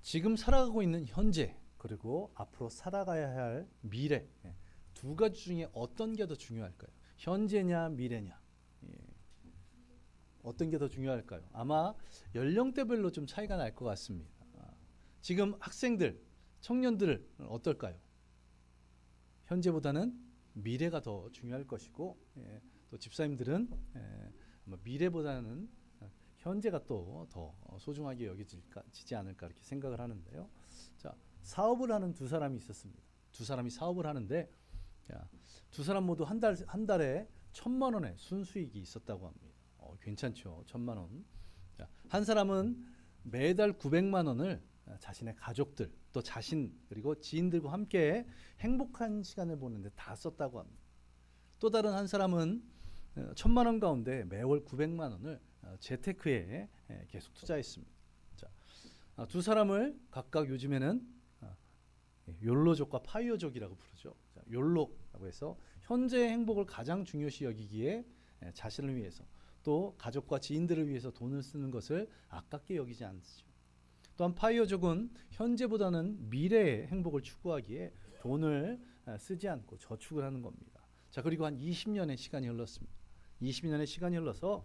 지금 살아가고 있는 현재 그리고 앞으로 살아가야 할 미래, 두 가지 중에 어떤 게 더 중요할까요? 현재냐 미래냐? 어떤 게 더 중요할까요? 아마 연령대별로 좀 차이가 날 것 같습니다. 지금 학생들, 청년들 어떨까요? 현재보다는 미래가 더 중요할 것이고, 또 집사님들은 미래보다는 현재가 또 더 소중하게 여겨지지 않을까 이렇게 생각을 하는데요. 자, 사업을 하는 두 사람이 있었습니다. 두 사람이 사업을 하는데, 두 사람 모두 한 달에 1,000만 원의 순수익이 있었다고 합니다. 괜찮죠? 1,000만 원. 자, 한 사람은 매달 900만 원을 자신의 가족들, 또 자신 그리고 지인들과 함께 행복한 시간을 보내는데 다 썼다고 합니다. 또 다른 한 사람은 1,000만 원 가운데 매월 900만 원을 재테크에 계속 투자했습니다. 자, 두 사람을 각각 요즘에는 욜로족과 파이어족이라고 부르죠. 자, 욜로라고 해서 현재의 행복을 가장 중요시 여기기에 자신을 위해서 또 가족과 지인들을 위해서 돈을 쓰는 것을 아깝게 여기지 않죠. 또한 파이어족은 현재보다는 미래의 행복을 추구하기에 돈을 쓰지 않고 저축을 하는 겁니다. 자, 그리고 한 20년의 시간이 흘렀습니다. 20년의 시간이 흘러서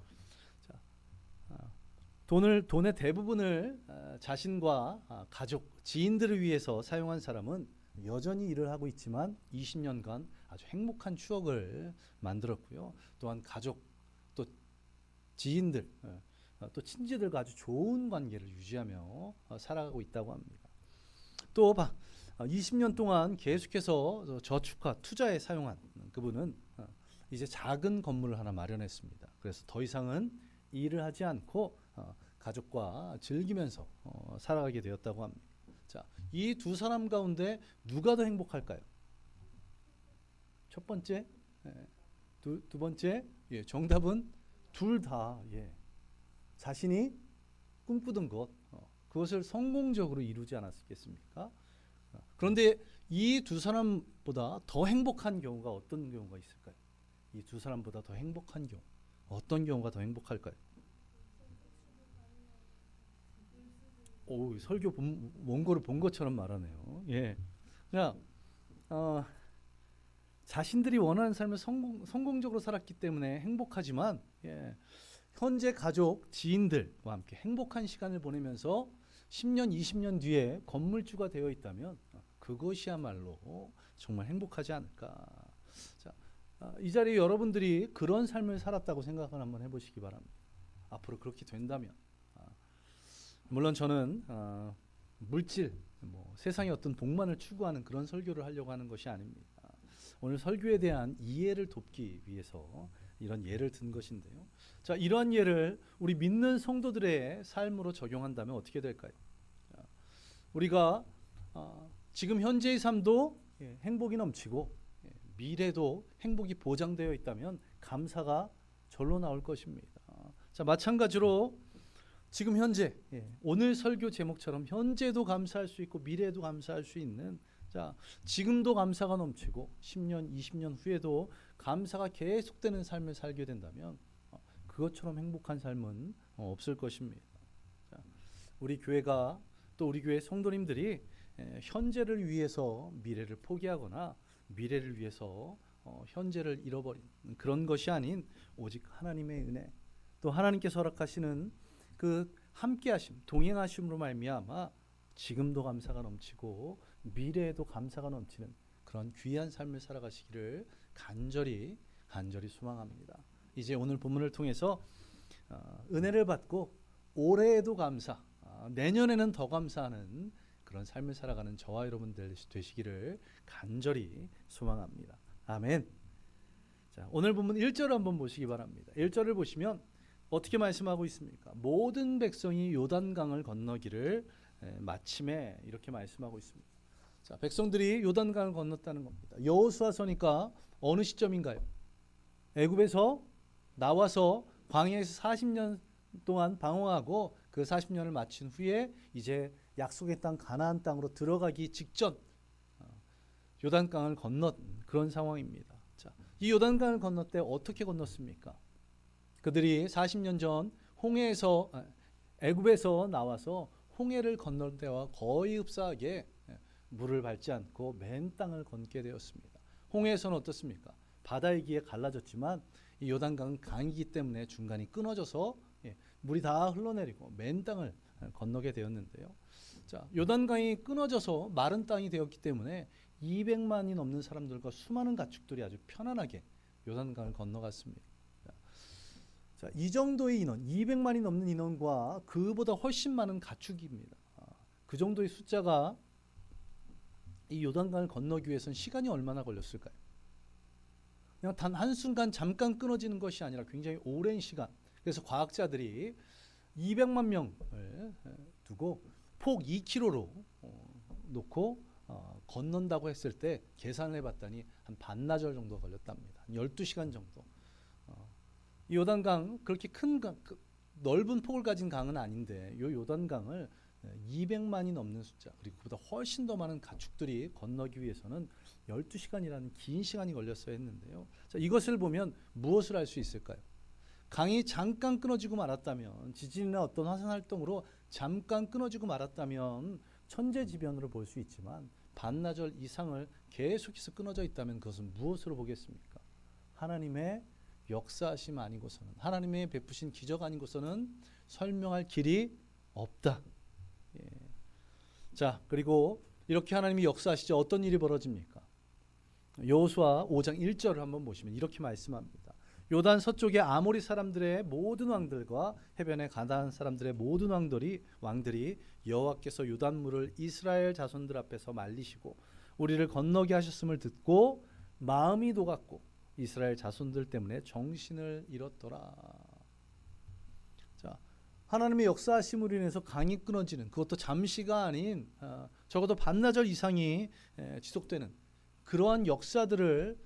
돈의 대부분을 자신과 가족, 지인들을 위해서 사용한 사람은 여전히 일을 하고 있지만 20년간 아주 행복한 추억을 만들었고요. 또한 가족, 또 지인들, 또 친지들과 아주 좋은 관계를 유지하며 살아가고 있다고 합니다. 또 20년 동안 계속해서 저축과 투자에 사용한 그분은 이제 작은 건물을 하나 마련했습니다. 그래서 더 이상은 일을 하지 않고 가족과 즐기면서 살아가게 되었다고 합니다. 자, 이 두 사람 가운데 누가 더 행복할까요? 첫 번째, 두 번째, 정답은 둘 다 자신이 꿈꾸던 것, 그것을 성공적으로 이루지 않았겠습니까? 그런데 이 두 사람보다 더 행복한 경우가 어떤 경우가 있을까요? 이 두 사람보다 더 행복한 경우, 어떤 경우가 더 행복할까요? 오, 설교 원고를 본 것처럼 말하네요. 그냥 자신들이 원하는 삶을 성공적으로 살았기 때문에 행복하지만, 현재 가족, 지인들과 함께 행복한 시간을 보내면서 10년, 20년 뒤에 건물주가 되어 있다면 그것이야말로 정말 행복하지 않을까. 자, 이 자리에 여러분들이 그런 삶을 살았다고 생각을 한번 해보시기 바랍니다. 앞으로 그렇게 된다면. 물론 저는 물질, 세상의 어떤 복만을 추구하는 그런 설교를 하려고 하는 것이 아닙니다. 오늘 설교에 대한 이해를 돕기 위해서 이런 예를 든 것인데요. 자, 이러한 예를 우리 믿는 성도들의 삶으로 적용한다면 어떻게 될까요? 우리가 지금 현재의 삶도 행복이 넘치고 미래도 행복이 보장되어 있다면 감사가 절로 나올 것입니다. 자, 마찬가지로 지금 현재, 오늘 설교 제목처럼 현재도 감사할 수 있고 미래도 감사할 수 있는, 자, 지금도 감사가 넘치고 10년, 20년 후에도 감사가 계속되는 삶을 살게 된다면 그것처럼 행복한 삶은 없을 것입니다. 자, 우리 교회가 또 우리 교회 성도님들이 현재를 위해서 미래를 포기하거나 미래를 위해서 현재를 잃어버린 그런 것이 아닌 오직 하나님의 은혜, 또 하나님께서 허락하시는 그 함께하심, 동행하심으로 말미암아 지금도 감사가 넘치고 미래에도 감사가 넘치는 그런 귀한 삶을 살아가시기를 간절히 소망합니다. 이제 오늘 본문을 통해서 은혜를 받고 올해에도 감사, 내년에는 더 감사하는 그런 삶을 살아가는 저와 여러분들 되시기를 간절히 소망합니다. 아멘. 자, 오늘 본문 1절을 한번 보시기 바랍니다. 1절을 보시면 어떻게 말씀하고 있습니까? 모든 백성이 요단강을 건너기를 마침에 이렇게 말씀하고 있습니다. 자, 백성들이 요단강을 건넜다는 겁니다. 여호수아서니까 어느 시점인가요? 애굽에서 나와서 광야에서 40년 동안 방황하고 그 40년을 마친 후에 이제 약속의 땅 가나안 땅으로 들어가기 직전 요단강을 건넜 그런 상황입니다. 자, 이 요단강을 건넜 때 어떻게 건넜습니까? 그들이 40년 전 애굽에서 나와서 홍해를 건널 때와 거의 흡사하게 물을 밟지 않고 맨 땅을 걷게 되었습니다. 홍해에서는 어떻습니까? 바다에 기에 갈라졌지만 이 요단강은 강이기 때문에 중간이 끊어져서 물이 다 흘러내리고 맨 땅을 건너게 되었는데요. 자, 요단강이 끊어져서 마른 땅이 되었기 때문에 200만이 넘는 사람들과 수많은 가축들이 아주 편안하게 요단강을 건너갔습니다. 자, 이 정도의 인원, 200만이 넘는 인원과 그보다 훨씬 많은 가축입니다. 그 정도의 숫자가 이 요단강을 건너기 위해서는 시간이 얼마나 걸렸을까요? 그냥 단 한순간 잠깐 끊어지는 것이 아니라 굉장히 오랜 시간. 그래서 과학자들이 200만 명을 두고 폭 2km로 놓고 건넌다고 했을 때 계산을 해봤더니 한 반나절 정도 걸렸답니다. 12시간 정도. 이 요단강 그렇게 큰 넓은 폭을 가진 강은 아닌데 이 요단강을 200만이 넘는 숫자 그리고 그보다 훨씬 더 많은 가축들이 건너기 위해서는 12시간이라는 긴 시간이 걸렸어야 했는데요. 자, 이것을 보면 무엇을 알 수 있을까요? 강이 잠깐 끊어지고 말았다면 지진이나 어떤 화산 활동으로 잠깐 끊어지고 말았다면 천재지변으로 볼 수 있지만 반나절 이상을 계속해서 끊어져 있다면 그것은 무엇으로 보겠습니까? 하나님의 역사하심 아니고서는 하나님의 베푸신 기적 아니고서는 설명할 길이 없다. 예. 자, 그리고 이렇게 하나님이 역사하시죠. 어떤 일이 벌어집니까? 여호수아 5장 1절을 한번 보시면 이렇게 말씀합니다. 요단 서쪽의 아모리 사람들의 모든 왕들과 해변의 가나안 사람들의 모든 왕들이 여호와께서 요단물을 이스라엘 자손들 앞에서 말리시고 우리를 건너게 하셨음을 듣고 마음이 녹았고 이스라엘 자손들 때문에 정신을 잃었더라. 자, 하나님의 역사하심으로 인해서 강이 끊어지는 그것도 잠시가 아닌 적어도 반나절 이상이 지속되는 그러한 역사들을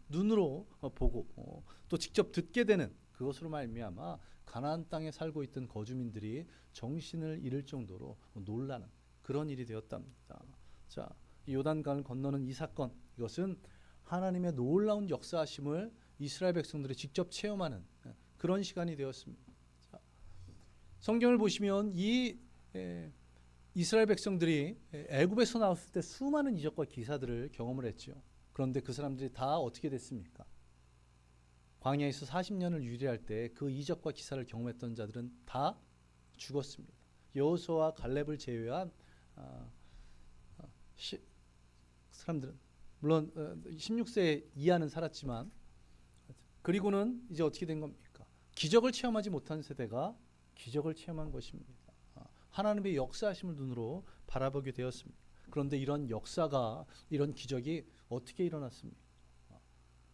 눈으로 보고 또 직접 듣게 되는 그것으로 말미암아 가나안 땅에 살고 있던 거주민들이 정신을 잃을 정도로 놀라는 그런 일이 되었답니다. 자, 이 요단강을 건너는 이 사건 이것은 하나님의 놀라운 역사하심을 이스라엘 백성들이 직접 체험하는 그런 시간이 되었습니다. 자, 성경을 보시면 이 이스라엘 백성들이 애굽에서 나왔을 때 수많은 이적과 기사들을 경험을 했죠. 그런데 그 사람들이 다 어떻게 됐습니까? 광야에서 40년을 유리할 때 그 이적과 기사를 경험했던 자들은 다 죽었습니다. 여호수아와 갈렙을 제외한 사람들은 물론 16세 이하는 살았지만 그리고는 이제 어떻게 된 겁니까? 기적을 체험하지 못한 세대가 기적을 체험한 것입니다. 하나님의 역사하심을 눈으로 바라보게 되었습니다. 그런데 이런 역사가 이런 기적이 어떻게 일어났습니까?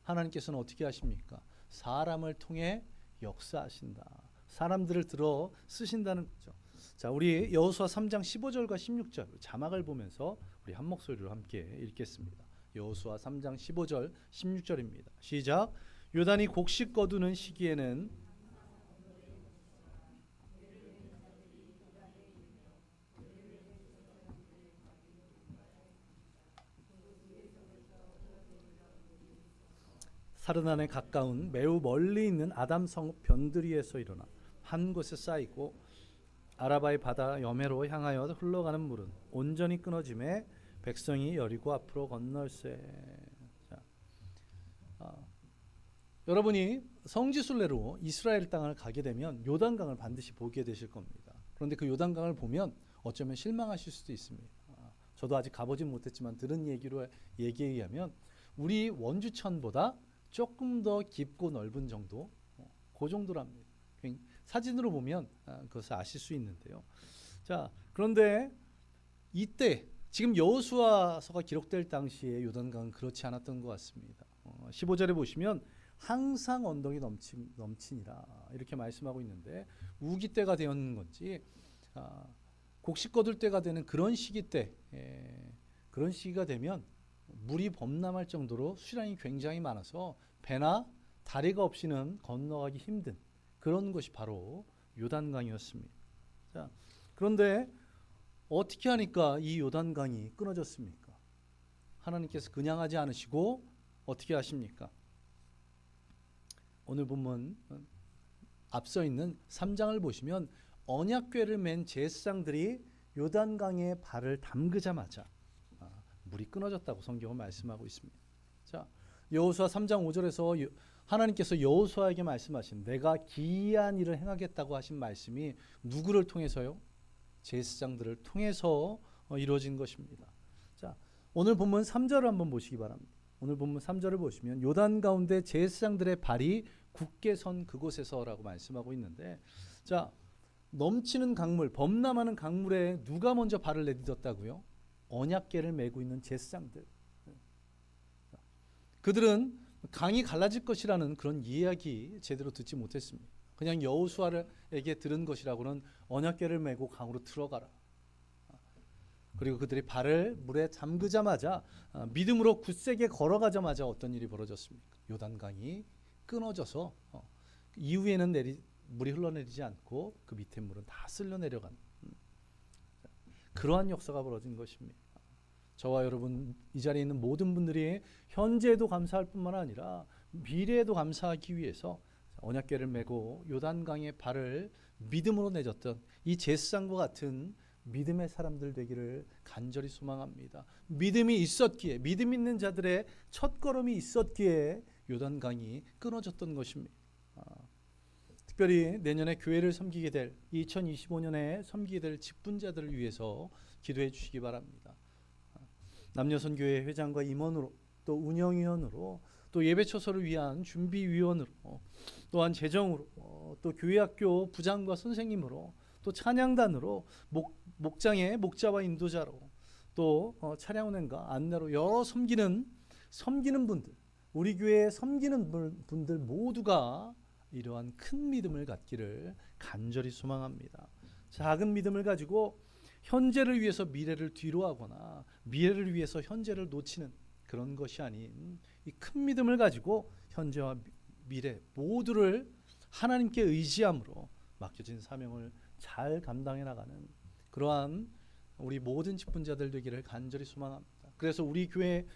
하나님께서는 어떻게 하십니까? 사람을 통해 역사하신다. 사람들을 들어 쓰신다는 거죠. 자, 우리 여호수아 3장 15절과 16절 자막을 보면서 우리 한 목소리로 함께 읽겠습니다. 여호수아 3장 15절 16절입니다. 시작. 요단이 곡식 거두는 시기에는 사르난에 가까운 매우 멀리 있는 아담성 변두리에서 일어나 한 곳에 쌓이고 아라바의 바다 여매로 향하여 흘러가는 물은 온전히 끊어짐에 백성이 여리고 앞으로 건널세. 여러분이 성지순례로 이스라엘 땅을 가게 되면 요단강을 반드시 보게 되실 겁니다. 그런데 그 요단강을 보면 어쩌면 실망하실 수도 있습니다. 저도 아직 가보진 못했지만 들은 얘기에 의하면 우리 원주천보다 조금 더 깊고 넓은 정도, 그 정도랍니다. 사진으로 보면 그것을 아실 수 있는데요. 자, 그런데 이때 지금 여호수아서가 기록될 당시에 요단강은 그렇지 않았던 것 같습니다. 15절에 보시면 항상 언덕이 넘치니라 이렇게 말씀하고 있는데 우기 때가 되었는 건지 곡식 거둘 때가 되는 그런 시기 때 그런 시기가 되면 물이 범람할 정도로 수량이 굉장히 많아서 배나 다리가 없이는 건너가기 힘든 그런 것이 바로 요단강이었습니다. 자, 그런데 어떻게 하니까 이 요단강이 끊어졌습니까? 하나님께서 그냥 하지 않으시고 어떻게 하십니까? 오늘 본문 앞서 있는 3장을 보시면 언약궤를 맨 제사장들이 요단강에 발을 담그자마자 물이 끊어졌다고 성경은 말씀하고 있습니다. 자, 여호수아 3장 5절에서 하나님께서 여호수아에게 말씀하신 내가 기이한 일을 행하겠다고 하신 말씀이 누구를 통해서요? 제사장들을 통해서 이루어진 것입니다. 자, 오늘 본문 3절을 한번 보시기 바랍니다. 오늘 본문 3절을 보시면 요단 가운데 제사장들의 발이 굳게 선 그곳에서라고 말씀하고 있는데, 자, 넘치는 강물, 범람하는 강물에 누가 먼저 발을 내딛었다고요? 언약궤를 메고 있는 제사장들. 그들은 강이 갈라질 것이라는 그런 이야기 제대로 듣지 못했습니다. 그냥 여호수아에게 들은 것이라고는 언약궤를 메고 강으로 들어가라. 그리고 그들이 발을 물에 잠그자마자 믿음으로 굳세게 걸어가자마자 어떤 일이 벌어졌습니까? 요단강이 끊어져서 이후에는 물이 흘러내리지 않고 그 밑에 물은 다 쓸려 내려가는 그러한 역사가 벌어진 것입니다. 저와 여러분 이 자리에 있는 모든 분들이 현재에도 감사할 뿐만 아니라 미래에도 감사하기 위해서 언약궤를 메고 요단강의 발을 믿음으로 내줬던 이 제사장과 같은 믿음의 사람들 되기를 간절히 소망합니다. 믿음이 있었기에, 믿음 있는 자들의 첫걸음이 있었기에 요단강이 끊어졌던 것입니다. 특별히 내년에 교회를 섬기게 될 2025년에 섬기게 될 직분자들을 위해서 기도해 주시기 바랍니다. 남녀선교회 회장과 임원으로, 또 운영위원으로, 또 예배처소를 위한 준비위원으로, 또한 재정으로, 또 교회학교 부장과 선생님으로, 또 찬양단으로, 목장의 목자와 인도자로, 또 차량 운행과 안내로 여러 섬기는 분들, 우리 교회에 섬기는 분들 모두가 이러한 큰 믿음을 갖기를 간절히 소망합니다. 작은 믿음을 가지고 현재를 위해서 미래를 뒤로하거나 미래를 위해서 현재를 놓치는 그런 것이 아닌 이 큰 믿음을 가지고 현재와 미래 모두를 하나님께 의지함으로 맡겨진 사명을 잘 감당해 나가는 그러한 우리 모든 직분자들 되기를 간절히 소망합니다. 그래서 우리 교회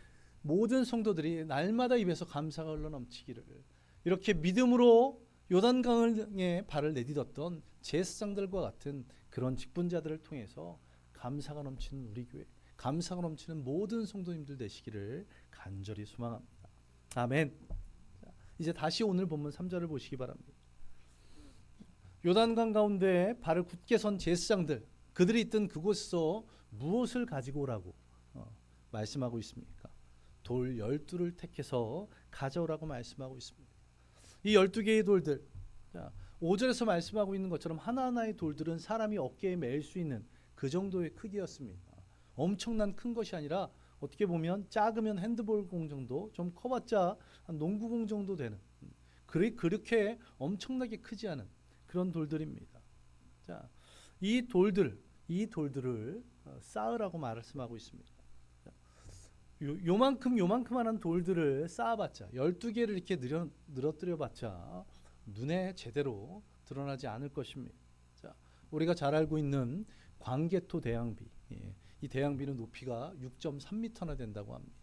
모든 성도들이 날마다 입에서 감사가 흘러넘치기를, 이렇게 믿음으로 요단강에 발을 내딛었던 제사장들과 같은 그런 직분자들을 통해서 감사가 넘치는 우리 교회, 감사가 넘치는 모든 성도님들 되시기를 간절히 소망합니다. 아멘. 이제 다시 오늘 본문 3절을 보시기 바랍니다. 요단강 가운데 발을 굳게 선 제사장들, 그들이 있던 그곳에서 무엇을 가지고 오라고 말씀하고 있습니까? 돌 12를 택해서 가져오라고 말씀하고 있습니다. 이 12개의 돌들, 5절에서 말씀하고 있는 것처럼 하나하나의 돌들은 사람이 어깨에 매일 수 있는 그 정도의 크기였습니다. 엄청난 큰 것이 아니라 어떻게 보면 작으면 핸드볼 공 정도, 좀 커봤자 한 농구공 정도 되는, 그렇게 엄청나게 크지 않은 그런 돌들입니다. 자, 이 돌들을 쌓으라고 말씀하고 있습니다. 요만큼만한 돌들을 쌓아봤자, 12개를 이렇게 늘어뜨려봤자 눈에 제대로 드러나지 않을 것입니다. 자, 우리가 잘 알고 있는 광개토 대양비, 이 대양비는 높이가 6.3m나 된다고 합니다.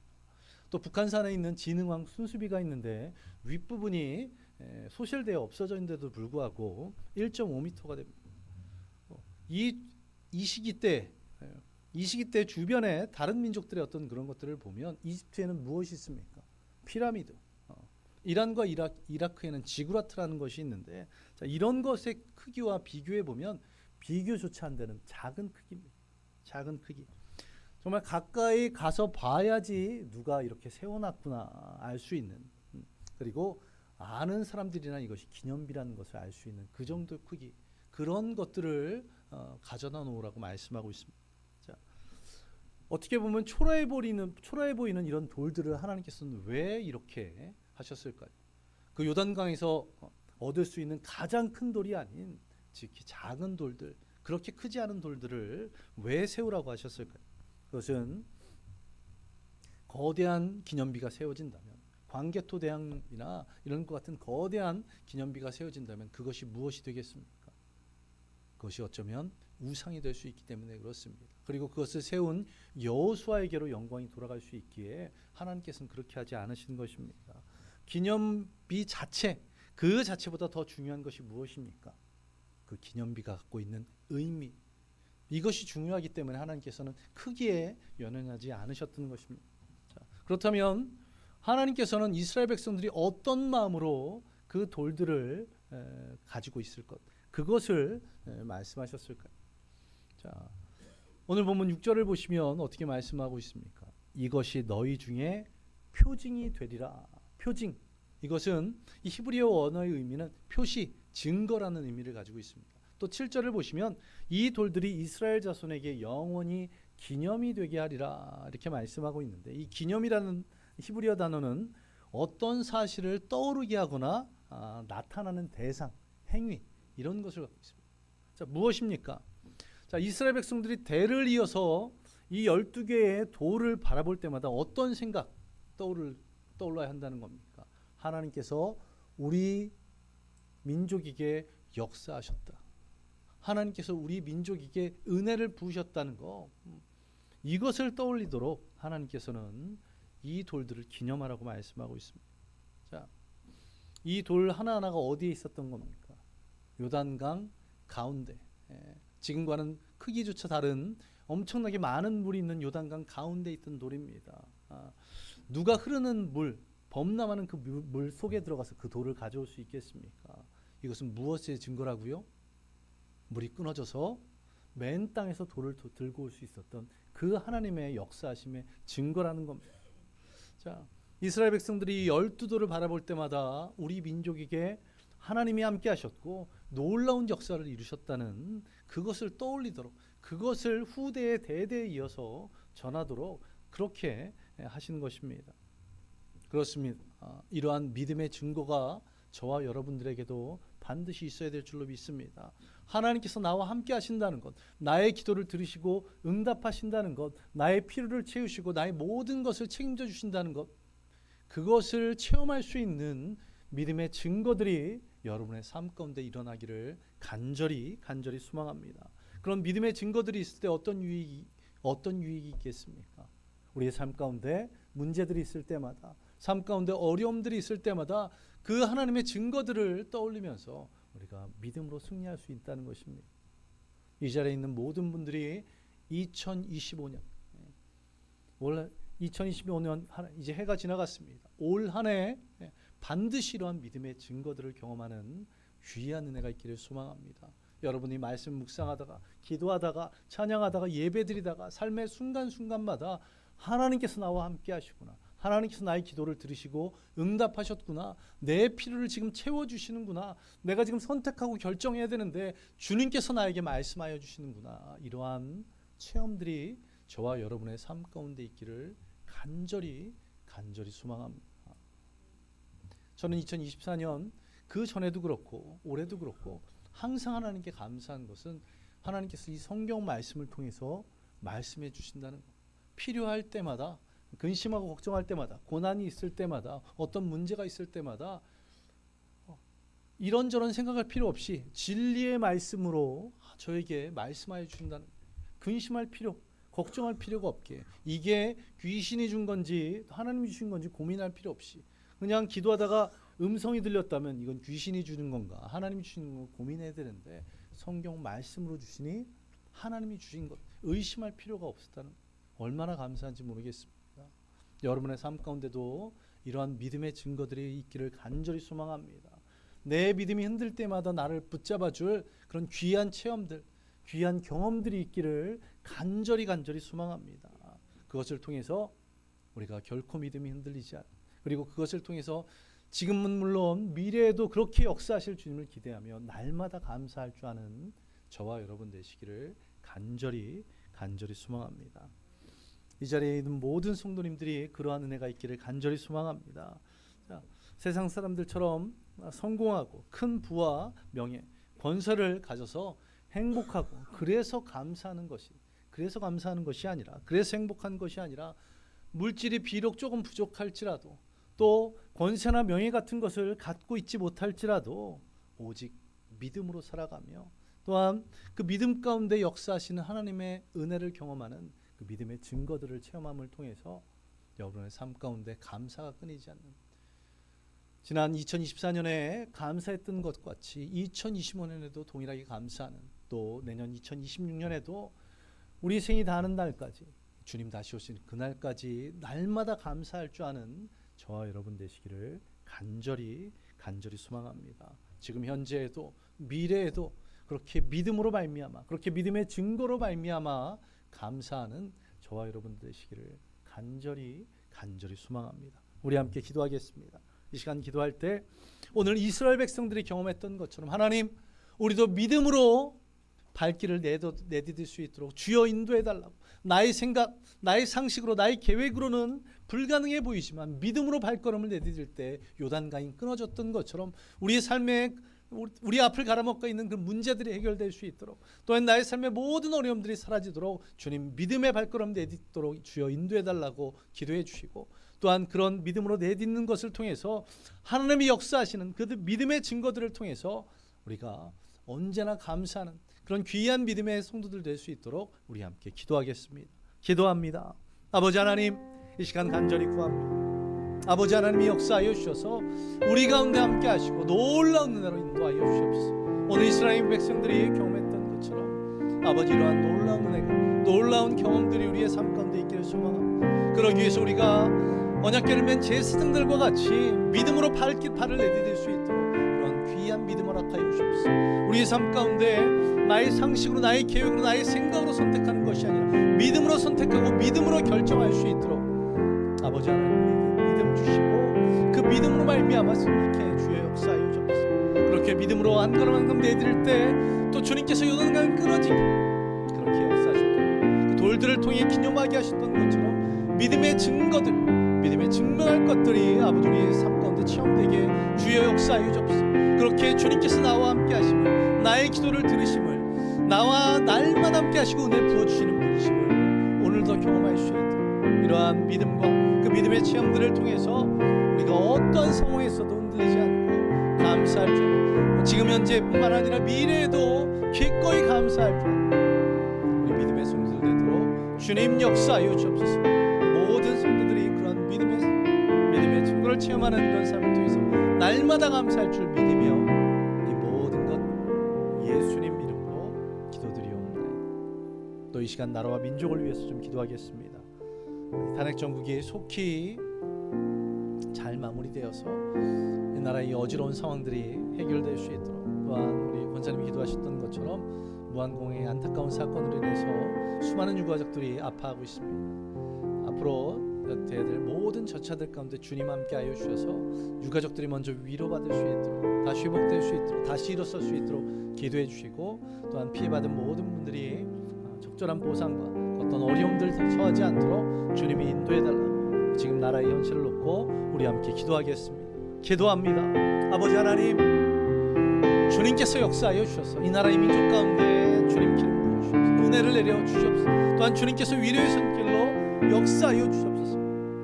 또 북한산에 있는 진흥왕 순수비가 있는데 윗부분이 소실되어 없어져 있는데도 불구하고 1.5m가 됩니다. 이 시기 때 주변에 다른 민족들의 어떤 그런 것들을 보면 이집트에는 무엇이 있습니까? 피라미드. 이란과 이라크에는 지구라트라는 것이 있는데, 자, 이런 것의 크기와 비교해 보면 비교조차 안 되는 작은 크기입니다. 작은 크기. 정말 가까이 가서 봐야지 누가 이렇게 세워놨구나 알 수 있는, 그리고 아는 사람들이나 이것이 기념비라는 것을 알 수 있는 그 정도의 크기, 그런 것들을 가져다 놓으라고 말씀하고 있습니다. 자, 어떻게 보면 초라해 보이는 이런 돌들을 하나님께서는 왜 이렇게 하셨을까요? 그 요단강에서 얻을 수 있는 가장 큰 돌이 아닌 지극히 작은 돌들, 그렇게 크지 않은 돌들을 왜 세우라고 하셨을까요? 그것은 거대한 기념비가 세워진다면, 광개토 대왕이나 이런 것 같은 거대한 기념비가 세워진다면 그것이 무엇이 되겠습니까? 그것이 어쩌면 우상이 될 수 있기 때문에 그렇습니다. 그리고 그것을 세운 여호수아에게로 영광이 돌아갈 수 있기에 하나님께서는 그렇게 하지 않으신 것입니다. 기념비 그 자체보다 더 중요한 것이 무엇입니까? 그 기념비가 갖고 있는 의미, 이것이 중요하기 때문에 하나님께서는 크기에 연연하지 않으셨던 것입니다. 자, 그렇다면 하나님께서는 이스라엘 백성들이 어떤 마음으로 그 돌들을 가지고 있을 것, 그것을 말씀하셨을까요? 자, 오늘 본문 6절을 보시면 어떻게 말씀하고 있습니까? 이것이 너희 중에 표징이 되리라. 표징, 이것은 이 히브리어 언어의 의미는 표시, 증거라는 의미를 가지고 있습니다. 또 7절을 보시면 이 돌들이 이스라엘 자손에게 영원히 기념이 되게 하리라, 이렇게 말씀하고 있는데, 이 기념이라는 히브리어 단어는 어떤 사실을 떠오르게 하거나 나타나는 대상, 행위, 이런 것을 갖고 있습니다. 자, 무엇입니까? 자, 이스라엘 백성들이 대를 이어서 이 12개의 돌을 바라볼 때마다 어떤 생각 떠올라야 한다는 겁니까? 하나님께서 우리 민족에게 역사하셨다. 하나님께서 우리 민족에게 은혜를 부으셨다는 거, 이것을 떠올리도록 하나님께서는 이 돌들을 기념하라고 말씀하고 있습니다. 자, 이 돌 하나하나가 어디에 있었던 겁니까? 요단강 가운데, 지금과는 크기조차 다른 엄청나게 많은 물이 있는 요단강 가운데 있던 돌입니다. 누가 흐르는 물, 범람하는 그 물 속에 들어가서 그 돌을 가져올 수 있겠습니까? 이것은 무엇의 증거라고요? 물이 끊어져서 맨 땅에서 돌을 들고 올 수 있었던 그 하나님의 역사하심의 증거라는 겁니다. 자, 이스라엘 백성들이 12돌을 바라볼 때마다 우리 민족에게 하나님이 함께 하셨고 놀라운 역사를 이루셨다는 그것을 떠올리도록, 그것을 후대에 대대에 이어서 전하도록 그렇게 하시는 것입니다. 그렇습니다. 이러한 믿음의 증거가 저와 여러분들에게도 반드시 있어야 될 줄로 믿습니다. 하나님께서 나와 함께 하신다는 것, 나의 기도를 들으시고 응답하신다는 것, 나의 필요를 채우시고 나의 모든 것을 책임져 주신다는 것, 그것을 체험할 수 있는 믿음의 증거들이 여러분의 삶 가운데 일어나기를 간절히 소망합니다. 그런 믿음의 증거들이 있을 때 어떤 유익이 있겠습니까? 우리의 삶 가운데 문제들이 있을 때마다, 삶 가운데 어려움들이 있을 때마다 그 하나님의 증거들을 떠올리면서 우리가 믿음으로 승리할 수 있다는 것입니다. 이 자리에 있는 모든 분들이 2025년, 원래 2025년 이제 해가 지나갔습니다. 올 한 해 반드시 이러한 믿음의 증거들을 경험하는 귀한 은혜가 있기를 소망합니다. 여러분이 말씀 묵상하다가, 기도하다가, 찬양하다가, 예배드리다가 삶의 순간순간마다 하나님께서 나와 함께 하시구나, 하나님께서 나의 기도를 들으시고 응답하셨구나, 내 필요를 지금 채워주시는구나, 내가 지금 선택하고 결정해야 되는데 주님께서 나에게 말씀하여 주시는구나, 이러한 체험들이 저와 여러분의 삶 가운데 있기를 간절히 소망합니다. 저는 2024년 그 전에도 그렇고 올해도 그렇고 항상 하나님께 감사한 것은 하나님께서 이 성경 말씀을 통해서 말씀해 주신다는 것. 필요할 때마다, 근심하고 걱정할 때마다, 고난이 있을 때마다, 어떤 문제가 있을 때마다 이런저런 생각할 필요 없이 진리의 말씀으로 저에게 말씀하여 주신다는, 근심할 필요, 걱정할 필요가 없게, 이게 귀신이 준 건지 하나님이 주신 건지 고민할 필요 없이 그냥 기도하다가 음성이 들렸다면 이건 귀신이 주는 건가 하나님이 주시는 건가 고민해야 되는데, 성경 말씀으로 주시니 하나님이 주신 것 의심할 필요가 없었다는, 얼마나 감사한지 모르겠습니다. 여러분의 삶 가운데도 이러한 믿음의 증거들이 있기를 간절히 소망합니다. 내 믿음이 흔들 때마다 나를 붙잡아 줄 그런 귀한 체험들, 귀한 경험들이 있기를 간절히 소망합니다. 그것을 통해서 우리가 결코 믿음이 흔들리지 않아, 그리고 그것을 통해서 지금은 물론 미래에도 그렇게 역사하실 주님을 기대하며 날마다 감사할 줄 아는 저와 여러분 되시기를 간절히 소망합니다. 이 자리에 있는 모든 성도님들이 그러한 은혜가 있기를 간절히 소망합니다. 자, 세상 사람들처럼 성공하고 큰 부와 명예, 권세를 가져서 행복하고 그래서 감사하는 것이 아니라, 그래서 행복한 것이 아니라, 물질이 비록 조금 부족할지라도, 또 권세나 명예 같은 것을 갖고 있지 못할지라도 오직 믿음으로 살아가며, 또한 그 믿음 가운데 역사하시는 하나님의 은혜를 경험하는 그 믿음의 증거들을 체험함을 통해서 여러분의 삶 가운데 감사가 끊이지 않는, 지난 2024년에 감사했던 것 같이 2025년에도 동일하게 감사하는, 또 내년 2026년에도 우리 생이 다하는 날까지, 주님 다시 오신 그날까지 날마다 감사할 줄 아는 저와 여러분 되시기를 간절히 소망합니다. 지금 현재에도 미래에도 그렇게 믿음으로 말미암아, 그렇게 믿음의 증거로 말미암아 감사하는 저와 여러분 되시기를 간절히 소망합니다. 우리 함께 기도하겠습니다. 이 시간 기도할 때 오늘 이스라엘 백성들이 경험했던 것처럼 하나님, 우리도 믿음으로 발길을 내디딜 수 있도록 주여 인도해달라고. 나의 생각, 나의 상식으로, 나의 계획으로는 불가능해 보이지만 믿음으로 발걸음을 내디딜 때 요단강이 끊어졌던 것처럼 우리의 삶에, 우리 앞을 가로막고 있는 그 문제들이 해결될 수 있도록, 또한 나의 삶의 모든 어려움들이 사라지도록 주님 믿음의 발걸음 내딛도록 주여 인도해달라고 기도해 주시고, 또한 그런 믿음으로 내딛는 것을 통해서 하나님이 역사하시는 그 믿음의 증거들을 통해서 우리가 언제나 감사하는 그런 귀한 믿음의 성도들 될 수 있도록 우리 함께 기도합니다. 아버지 하나님, 이 시간 간절히 구합니다. 아버지 하나님이 역사하여 주셔서 우리 가운데 함께 하시고 놀라운 은혜로 인도하여 주시옵소서. 오늘 이스라엘 백성들이 경험했던 것처럼 아버지, 이러한 놀라운 은혜가, 놀라운 경험들이 우리의 삶 가운데 있기를 소망합니다. 그러기 위해서 우리가 언약궤를 맨 제사장들과 같이 믿음으로 발을 내디딜 수 있도록 그런 귀한 믿음을 허락하여 주시옵소서. 우리의 삶 가운데 나의 상식으로, 나의 계획으로, 나의 생각으로 선택하는 것이 아니라 믿음으로 선택하고 믿음으로 결정할 수 있도록 아버지 하나님 믿음 주시고 그 믿음으로 말미암아 이렇게 주의 역사하여 주옵소서. 그렇게 믿음으로 한 걸음 한 걸음 내디딜 때 또 주님께서 요단강을 끊어지게 그렇게 역사하셨던 그 돌들을 통해 기념하게 하셨던 것처럼 믿음의 증거들, 믿음의 증명할 것들이 아버지 우리의 삶 가운데 체험되게 주의 역사하여 주옵소서. 그렇게 주님께서 나와 함께 하심을, 나의 기도를 들으심을, 나와 날마다 함께 하시고 은혜 부어주시는 분이심을 오늘도 경험할 수 있도록 이러한 믿음과 그 믿음의 체험들을 통해서 우리가 어떠한 상황에서도 흔들리지 않고 감사할 줄, 지금 현재뿐만 아니라 미래에도 기꺼이 감사할 줄 우리 믿음의 성도들 되도록 주님 역사하여 주옵소서. 모든 성도들이 그런 믿음의 증거를 체험하는 그런 삶을 통해서 날마다 감사할 줄 믿으며 이 모든 것 예수님 이름으로 기도드리옵나이다. 또 이 시간 나라와 민족을 위해서 좀 기도하겠습니다. 탄핵 정국이 속히 잘 마무리되어서 이 나라의 어지러운 상황들이 해결될 수 있도록, 또한 우리 권사님이 기도하셨던 것처럼 무한공의 안타까운 사건으로 인해서 수많은 유가족들이 아파하고 있습니다. 앞으로 대들 모든 저차들 가운데 주님 함께 하여 주셔서 유가족들이 먼저 위로받을 수 있도록, 다시 회복될 수 있도록, 다시 일어설 수 있도록 기도해 주시고, 또한 피해받은 모든 분들이 적절한 보상과 어떤 어려움들 처하지 않도록 주님이 인도해 달라고 지금 나라의 현실을 놓고 우리 함께 기도합니다. 아버지 하나님, 주님께서 역사하여 주셔서 이 나라의 민족 가운데 주님 기름 부어주시옵소서. 은혜를 내려 주시옵소서. 또한 주님께서 위로의 손길로 역사하여 주시옵소서.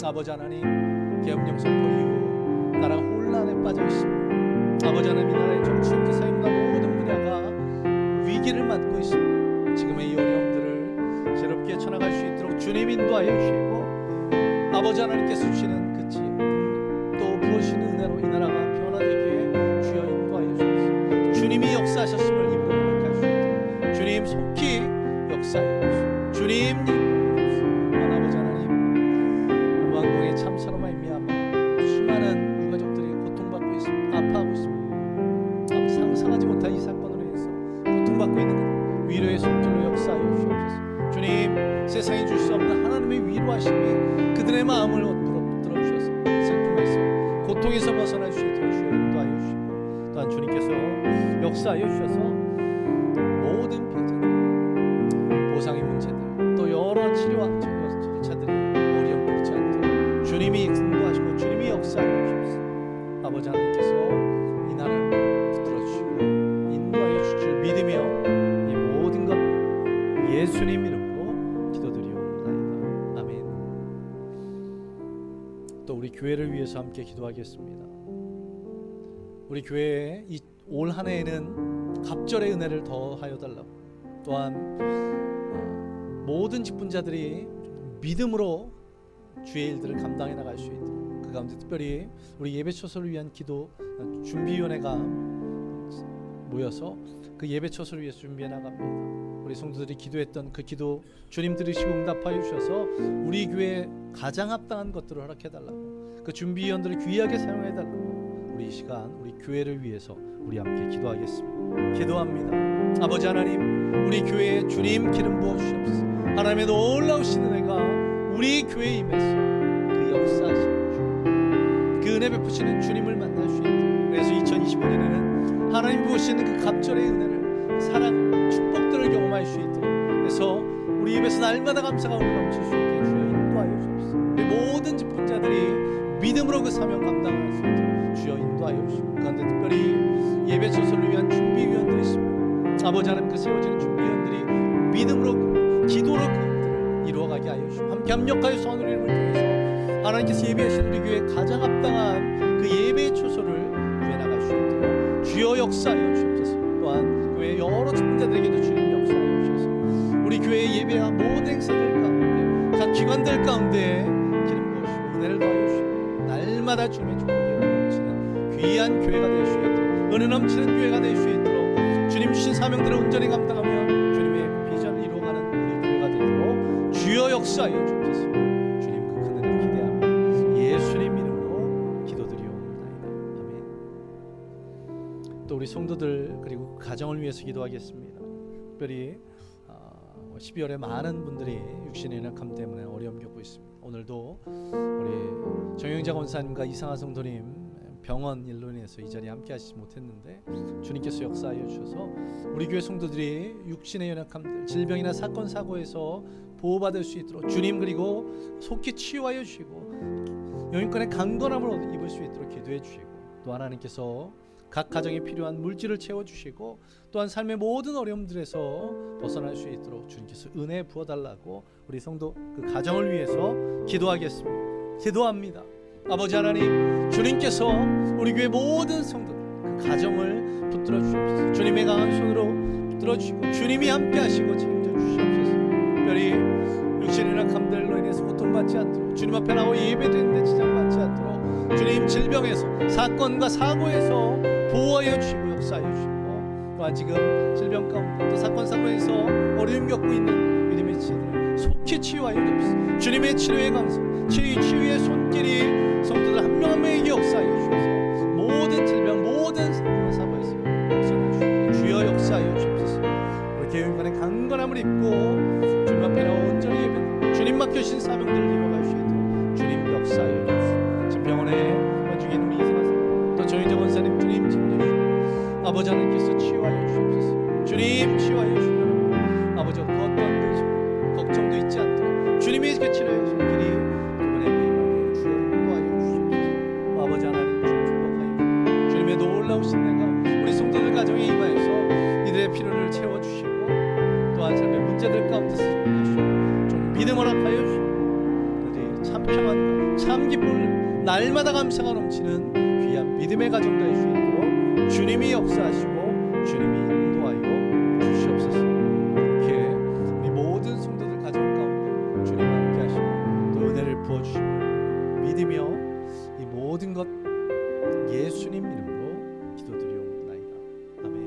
아버지 하나님, 계엄령 선포 이후 나라가 혼란에 빠져 있습니다. 아버지 하나님, 이 나라의 정치, 경제, 사회문화 모든 분야가 위기를 맞고 있습니다. 지금의 이 어려움들을 새롭게 쳐나갈 수 있도록 주님 인도하여 주시고, 아버지 하나님께서 주시는 그 지혜 또 부어주시는 은혜로 이 나라가 변화되게 주여 인도하여 주옵소서. 주님이 역사하셨음을 입으로 고백할 수 있도록 주님 속히 역사하여 주옵소서. 주님 아버지 하나님, 무한공의 참사로 말미암아 수많은 유가족들이 고통받고 있습니다. 아파하고 있습니다. 상상하지 못한 이 사건으로 인해서 고통받고 있는 위로의 손길로 역사하여 주옵소서. 주님, 세상에 줄 수 없는 하나님의 위로하심이 그들의 마음을 붙들어 주셔서 슬픔에서 고통에서 벗어날 수 있도록 주여 인도하여 주시고, 또한 주님께서 역사하여 주셔서 모든 피해자들, 보상의 문제들, 또 여러 치료와 절차들이 어려움 있지 않도록 주님이 인도하시고 주님이 역사하여 주옵소서. 아버지 하나님께서 이 나라를 붙들어 주시고 인도하여 주실 줄 믿으며 이 모든 것 예수님 이름으로 기도드리옵나이다. 아멘. 또 우리 교회를 위해서 함께 기도하겠습니다. 우리 교회에 올 한 해에는 갑절의 은혜를 더하여 달라고, 또한 모든 직분자들이 믿음으로 주의 일들을 감당해 나갈 수 있도록, 그 가운데 특별히 우리 예배 처소를 위한 기도 준비위원회가 모여서 그 예배 처소를 위해서 준비해 나갑니다. 우리 성도들이 기도했던 그 기도 주님 들으시고 응답하여 주셔서 우리 교회 가장 합당한 것들을 허락해 달라고, 그 준비위원들을 귀하게 사용해 달라고, 우리 이 시간 우리 교회를 위해서 우리 함께 기도하겠습니다. 기도합니다. 아버지 하나님, 우리 교회에 주님 기름 부어 주시옵소서. 하나님의 놀라우신 은혜가 우리 교회에 임해서 그 역사하시는 주, 그 은혜 베푸시는 주님을 만날 수 있도록, 그래서 2025년에는 하나님 부으시는 그 갑절의 은혜를, 사랑, 축복들을 경험할 수 있도록, 그래서 우리 입에서 날마다 감사가 흘러넘칠 수 있게 주여 인도하여 주옵소서. 우리 모든 집분자들이 믿음으로 그 사명 감당할 수 있도록 주여 인도하여 주시고, 그런데 특별히 예배 처소를 위한 준비위원들이 있습니다. 아버지 하나님, 그 세워지는 준비위원들이 믿음으로 기도로 그것들을 이루어가게 하여 주시고, 함께 합력하여 선을 이름을 통해서 하나님께서 예배하신 우리 교회 가장 합당한 그 예배의 초소를 구해나갈 수 있도록 주여 역사하여 주옵소서. 또한 교회 여러 집분자들에게도 주님 역사하여 주셔서 우리 교회 예배와 모든 행사들 가운데, 각 기관들 가운데 기름 부으시고 은혜를 더하여 주시고, 날마다 주님의 축복이 넘치는 귀한 교회가 될 수 있도록, 은혜 넘치는 교회가 될 수 있도록, 주님 주신 사명들을 온전히 감당하며 주님의 비전을 이루어가는 우리 교회가 되도록 주여 역사하여 주옵소서. 주님 그 큰 은혜를 기대하며 예수님 이름으로 기도드리옵나이다. 아멘. 또 우리 성도들 그리고 가정을 위해서 기도하겠습니다. 특별히 12월에 많은 분들이 육신의 연약함 때문에 어려움 겪고 있습니다. 오늘도 우리 정영자 권사님과 이상하 성도님 병원 일로 인해서 이 자리에 함께 하시지 못했는데, 주님께서 역사하여 주셔서 우리 교회 성도들이 육신의 연약함들, 질병이나 사건 사고에서 보호받을 수 있도록 주님 그리고 속히 치유하여 주시고 영육간의 강건함을 입을 수 있도록 기도해 주시고, 또 하나님께서 각 가정에 필요한 물질을 채워주시고, 또한 삶의 모든 어려움들에서 벗어날 수 있도록 주님께서 은혜 부어달라고 우리 성도 그 가정을 위해서 기도하겠습니다. 기도합니다. 아버지 하나님, 주님께서 우리 교회 모든 성도 그 가정을 붙들어 주시옵소서. 주님의 강한 손으로 붙들어 주시고 주님이 함께 하시고 책임져 주시옵소서. 특별히 육신의 연약함들로 인해서 고통받지 않도록, 주님 앞에 나와 예배드리는데 지장받지 않도록 주님 질병에서, 사건과 사고에서 보호하여 주시고 역사하여 주시고, 또한 지금 질병 가운데 또 사건 사고에서 어려움 겪고 있는 믿음의 지체들 속히 치유하여 주옵소서. 주님의 치료의 강성, 치유의 손길이 성도들 한 명 한 명에게 역사하여 주셔서 모든 질병, 모든 사건 사고에서 벗어나 주시고 주여 역사하여 주옵소서. 우리 교회간의 강건함을 입고 주님 앞에 나와 온전히 예배, 주님 맡겨주신 사명들을 이뤄갈 수 있도록 주님 역사하여 주옵소서. 지금 병원에 원중에 있는 우리 이사님, 또 정영자 권사님 주님 챙겨주시고, 아버지 하나님께서 치유하여 주옵소서. 주님 치유하여 주시고, 아버지 그 어떤 근심, 걱정도 있지 않도록 주님의 그 치료의 손길이 그분에게 임하여 주여 인도하여 주시옵소서. 아버지 하나님 주님 축복하여 주시고, 주님의 놀라우신 내가 우리 성도들 가정에 임하여서 이들의 필요를 채워주시고, 또한 삶의 문제들 가운데서 좀 믿음 허락하여 주시고, 그들이 참 평안과 참 기쁨을 날마다 감사가 넘치는 귀한 믿음의 가정 될 수 있도록 주님이 역사하시고 주님이 인도하여 주시옵소서. 이렇게 우리 모든 성도들 가정 가운데 주님 함께 하시고 또 은혜를 부어주심을 믿으며 이 모든 것 예수님 이름으로 기도드리옵나이다. 아멘.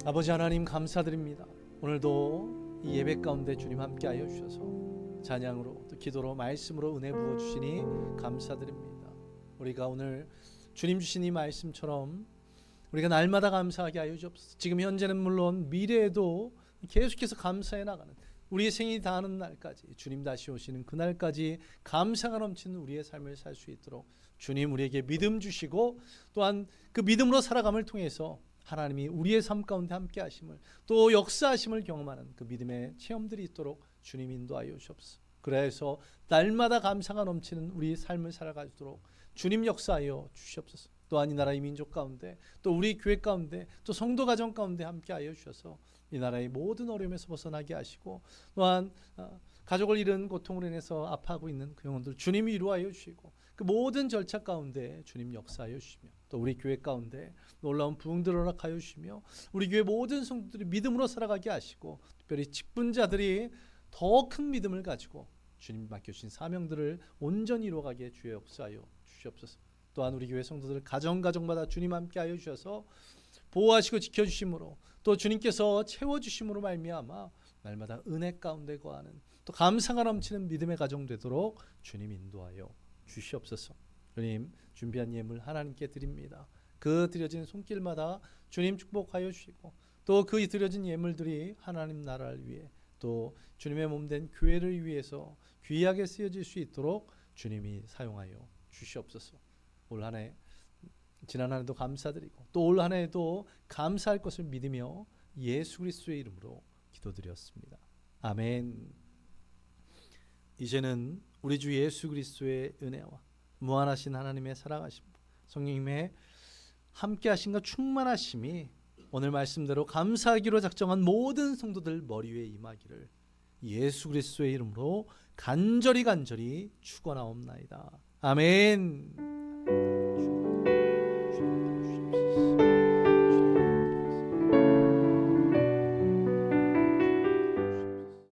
아버지 하나님 감사드립니다. 오늘도 이 예배 가운데 주님 함께 하여 주셔서 찬양으로 또 기도로 말씀으로 은혜 부어주시니 감사드립니다. 우리가 오늘 주님 주신 이 말씀처럼 우리가 날마다 감사하게 하여 주옵소서. 지금 현재는 물론 미래에도 계속해서 감사해 나가는, 우리의 생이 다하는 날까지, 주님 다시 오시는 그날까지 감사가 넘치는 우리의 삶을 살 수 있도록 주님 우리에게 믿음 주시고, 또한 그 믿음으로 살아감을 통해서 하나님이 우리의 삶 가운데 함께 하심을, 또 역사하심을 경험하는 그 믿음의 체험들이 있도록 주님 인도하여 주옵소서. 그래서 날마다 감사가 넘치는 우리 삶을 살아가도록 주님 역사하여 주시옵소서. 또한 이 나라의 민족 가운데, 또 우리 교회 가운데, 또 성도 가정 가운데 함께 하여 주셔서 이 나라의 모든 어려움에서 벗어나게 하시고, 또한 가족을 잃은 고통으로 인해서 아파하고 있는 그 영혼들 주님이 위로하여 주시고, 그 모든 절차 가운데 주님 역사하여 주시며, 또 우리 교회 가운데 놀라운 부흥들을 허락하여 주시며, 우리 교회 모든 성도들이 믿음으로 살아가게 하시고, 특별히 직분자들이 더 큰 믿음을 가지고 주님 맡겨주신 사명들을 온전히 이루어가게 주여 역사하여 주시옵소서. 또한 우리 교회 성도들 가정마다 주님 함께 하여 주셔서 보호하시고 지켜주심으로 또 주님께서 채워주심으로 말미암아 날마다 은혜 가운데 거하는 또 감사가 넘치는 믿음의 가정 되도록 주님 인도하여 주시옵소서. 주님 준비한 예물 하나님께 드립니다. 그 드려진 손길마다 주님 축복하여 주시고 또 그 드려진 예물들이 하나님 나라를 위해 또 주님의 몸된 교회를 위해서 귀하게 쓰여질 수 있도록 주님이 사용하여 주시옵소서. 올 한 해 지난 한 해도 감사드리고 또 올 한 해에도 감사할 것을 믿으며 예수 그리스도의 이름으로 기도드렸습니다. 아멘. 이제는 우리 주 예수 그리스도의 은혜와 무한하신 하나님의 사랑하심, 성령님의 함께하심과 충만하심이 오늘 말씀대로 감사하기로 작정한 모든 성도들 머리 위에 임하기를 예수 그리스도의 이름으로 간절히 축원하옵나이다. 아멘.